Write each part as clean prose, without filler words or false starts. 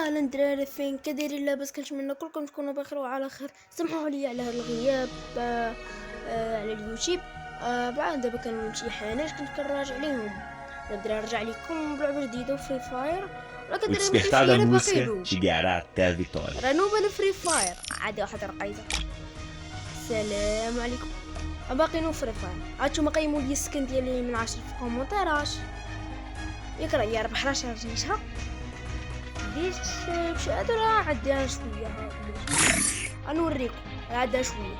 اهلا دراري، فين كديرين؟ لاباس؟ كنتمنى كلكم تكونوا بخير وعلى خير. سمحوا لي على هذا الغياب على اليوتيوب. بعد دابا كانوا شي حاجات كنت كنراجع عليهم. نبدا نرجع لكم بلعبه جديده فري فاير، ولكن O دراري ما كاينش despertar da فيا باقي música نوب. te guiará até a vitória. راه نوب انا فري فاير عادي واحد رقيته. السلام عليكم. باقي نوب فري فاير. هانتوما قيموا لي السكن ديالي من 10 في الكومونتيرات. ياك راه يا ربح راه رجيتها ديت باش هادو راه عندها شويه. غنوريكم راه عندها شويه.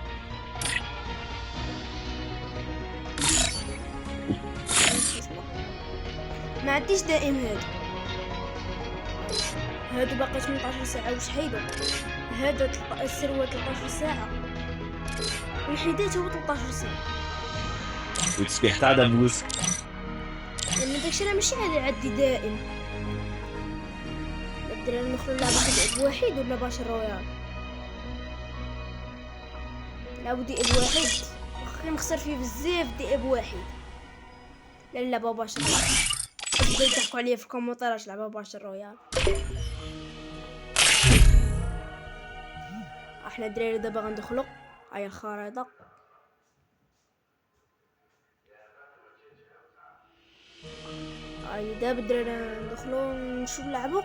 ما عنديش دائم هادو باقي 18 ساعه وشحيدو. هذا السروال 13 ساعه وحيدات هو 13 ساعه. O despertar da música لان داكشي راه ماشي عندي دائم. الدراري ندخلو اللعبه كدعب واحد ولا باشا رويال؟ لعبو دي اب واحد، واخا نخسر فيه بزاف دي اب واحد. لا اللعبه باشا بدا يضحكوا عليا في الكومنتات لعبه باشا رويال. احنا الدراري دابا غندخلو هاي الخريطه. هاي دابا الدراري ندخلو نشوف نلعبو.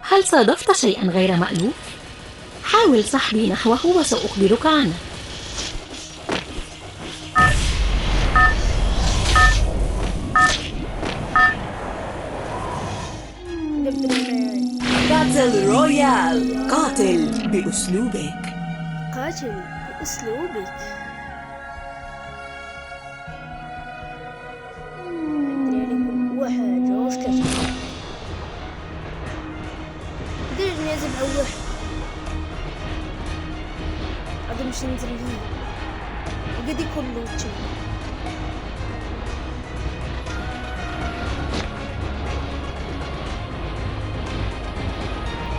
هل صادفت شيئا غير مألوف؟ حاول سحبي نحوه وسأخبرك عنه. باتل رويال، قاتل بأسلوبك. قاتل بأسلوبك. واحد جوج ثلاثة. دير نازل على واحد. غادي نمشي ننزل ليه. غادي كله تما.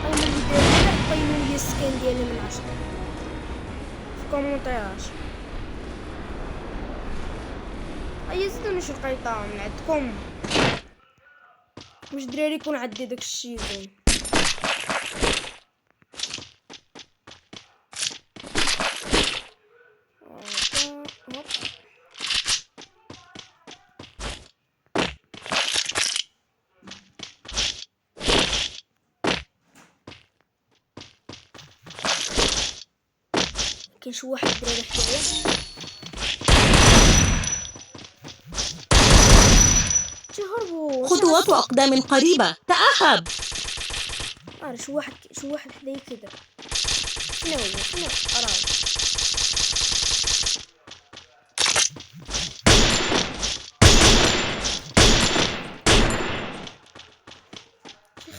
أول فيديو قيموا لي السكان ديالي من 10 في كومونتيرات. أي زيدوني شي قيطة من عندكم. واش دراري يكون عندي داك الشي زين؟ كاين شي واحد دراري حدايا. تهربوا خطوات أقدام قريبة، تأهب. شو واحد حدايا كذا. شنو راه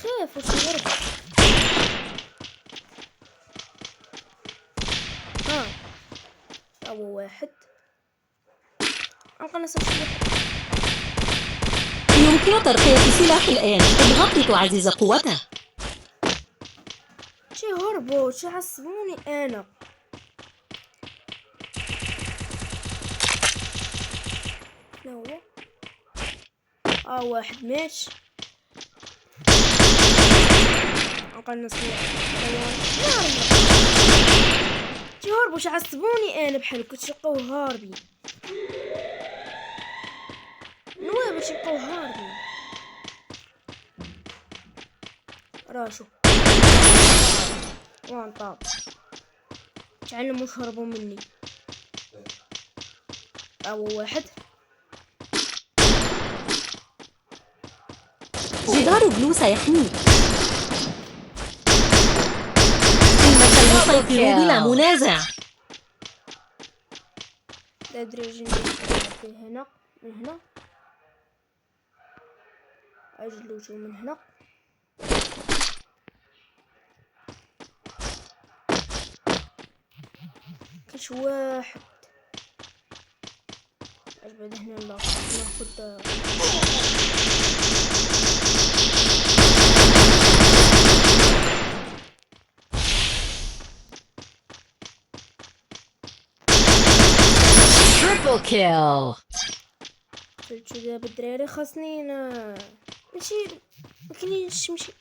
خاف واش يهرب. هو واحد نقول نصير شي واحد. يمكن ترقية سلاح الآن، اضغط لتعزز قوته. شي هربوا شي عصبوني انا. شنو هو؟ واحد مات. نقول نصير شي هربوا شي عصبوني انا بحال كنت شقاو هاربين. نواه باش يبقاو هاربين. راشو وان طاب تعلموا واش هربوا مني. واحد جدار بلو سيحميك. إنك المسيطر بلا منازع. لا درجة هنا من هنا. أجلوجو من هنا. كاش واحد بعد هنا. لا ناخد Triple kill. شو دابا الدراري خاصني ماشي مكاينش ماشي.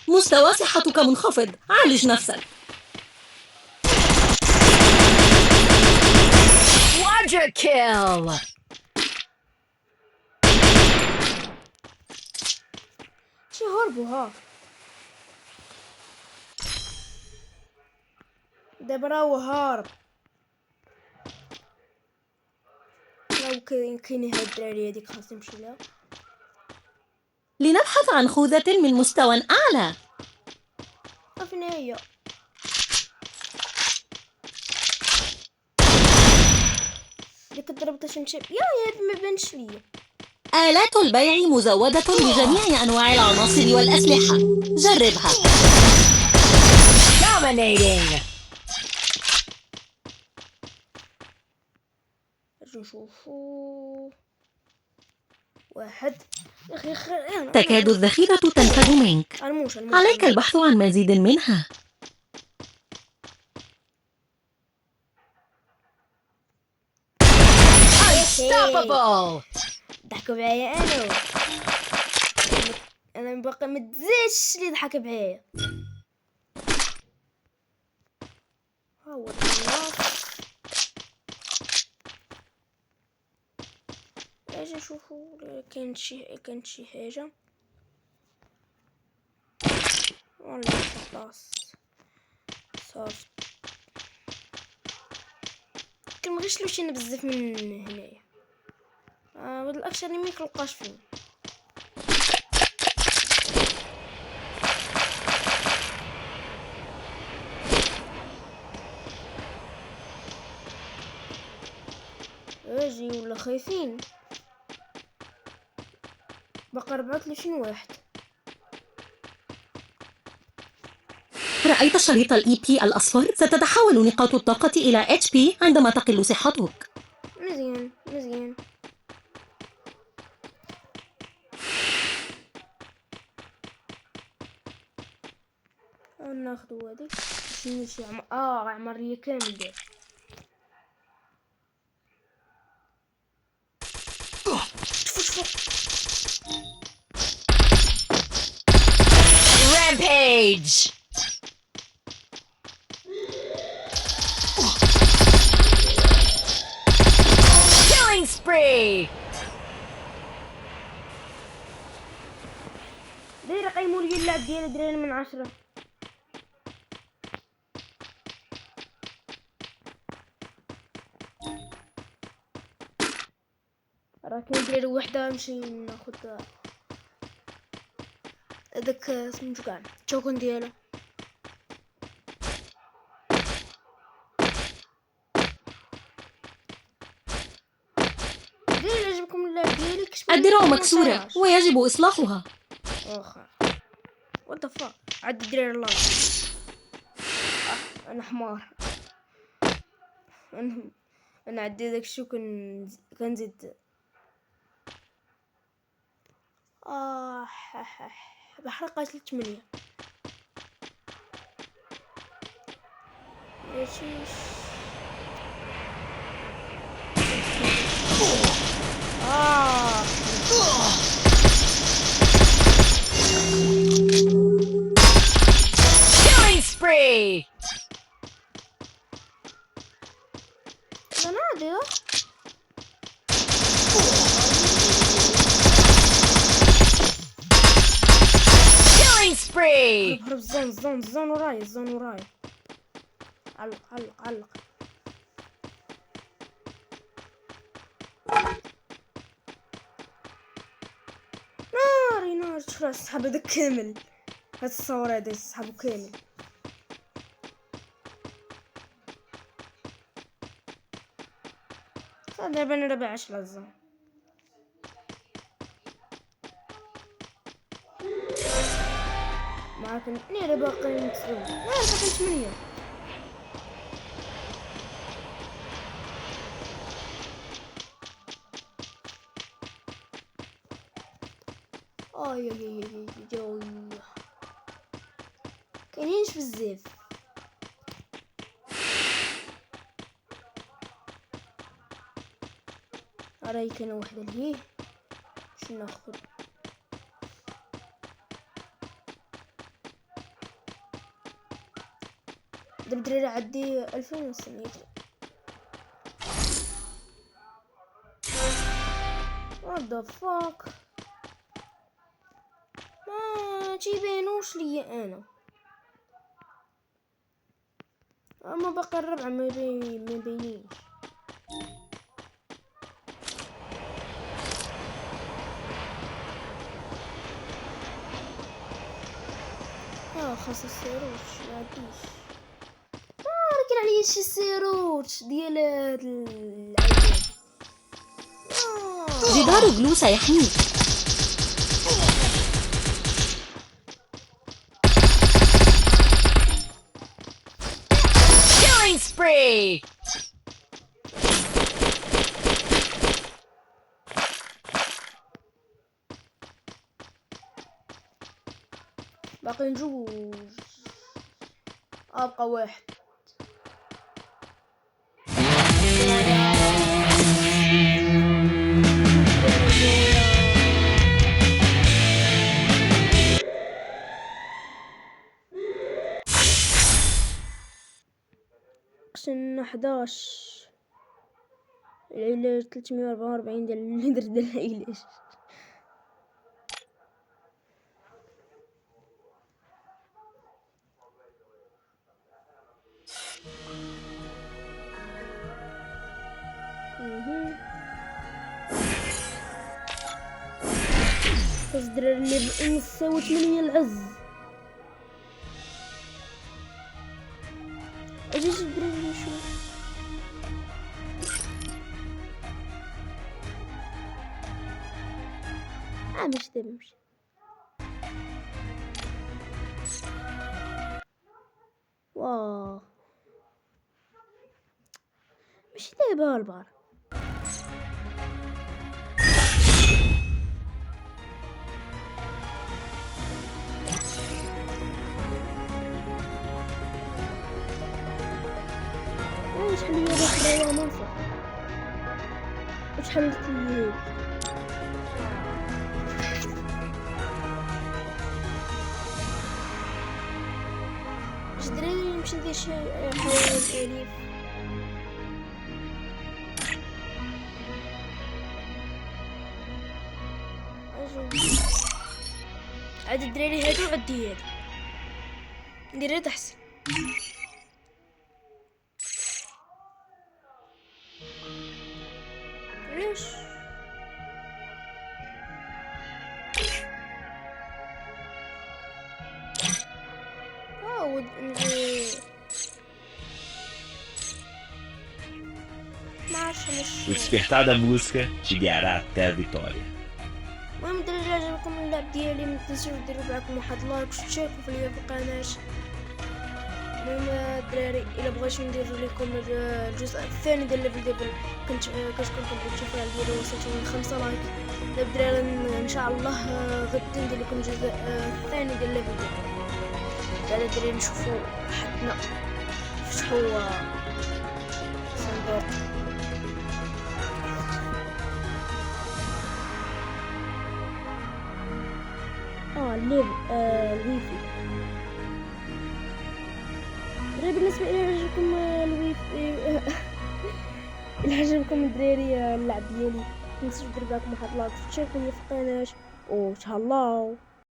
مستوى صحتك منخفض، عالج نفسك. Quadra kill! شي هربوا ها. دابا راهو هارب. راهو كاين هاد الدراري هاديك خاصهم يمشيو لها. لنبحث عن خوذة من مستوى أعلى. فين هي؟ ديك ضربتها نمشي يا ما بانش ليا. آلات البيع مزودة بجميع أنواع العناصر والأسلحة. جربها. Dominating! نشوفو واحد. يا اخي تكاد الذخيرة تنفذ منك. الموش عليك البحث عن مزيد منها. Unstoppable! ضحكوا معايا انا باقي متزادش اللي ضحك معايا. ها هو القناص. اجي نشوفو كاين شي حاجه ولا خلاص صافي. كنبغيش نمشي بزاف من هنايا. هاد الاكشن اللي ميكلقاش فيه. اجي ولا خايفين. بقى 24 واحد. رأيت شريط الإي بي الأصفر؟ ستتحول نقاط الطاقة إلى HP عندما تقل صحتك. مزيان مزيان. ناخدو هادي شنو شي عمرية كامل داك. Rampage! Killing spree! داير قيموا لي اللعب ديالي دراري من 10. راه كاين دراري وحده نمشي ناخد هذاك سميتو كاع التوكن ديالو. داير يعجبكم اللعب ديالي كتبوا لي الدرع في مكسورة الكومنتات. ويجب إصلاحها. واخا وات ذا فاك عاد الدراري الله. انا حمار. انا عدي داك الشيء كنزيد بحرقة 8. ماشي Killing spree! انا عادي. Killing spree! هرب الزون وراي. علق. نار شوف السحاب هذا كامل. هاد الصور هذا سحابو كامل. دابا انا ربع 10 الزون. معاكم اثنين باقيين مسلوم. باقي 8. كاينينش بزاف. راهي كاينه وحده اللي شنو ناخذ؟ دري عدي 2500. What the fuck؟ ما تيبانوش ليا انا، اما باقي الربع ما بينيش. خاص السيروش ما عنديش. ركن عليا شي السيروش ديال العيال. جدار جلو سيحميك. Killing spree! باقي نجوج، ابقى واحد. قسم 11 العلاج 344 ديال اللي درت ديال العلاج. خاص الدراري اللي نساو 8 العز. اجي الدراري نشوف. ماشي دابا نمشي. واه ماشي دابا البار. شحال هي هاد الروامنصة؟ وشحال درت لي هاد؟ واش دراري نمشي ندير شي حوالي الاليف؟ عاد الدراري هادو عدي هادو ندير هاد احسن. ليش؟ O despertar da música te guiará até a vitória. المهم الدراري عجبكم اللعب ديالي ما تنسوش ديروا معكم واحد لايك وتشتركوا في القناه. المهم الدراري الا بغيتو ندير لكم الجزء الثاني ديال الليفل ديفل كتكون تشوفوا ديالو وصلتوا ل 5 لايك. دابا الدراري ان شاء الله غادي ندير لكم الجزء الثاني ديال الليفل ديفل. دابا الدراري نشوفوا حدنا فتحوا صندوق. الويفي. بالنسبة إلى عجبكم الويفي إلا عجبكم الدراري اللعب ديالي متنسوش ديروا لكم واحد لايك وتشاركوا في القناة وتهلاو.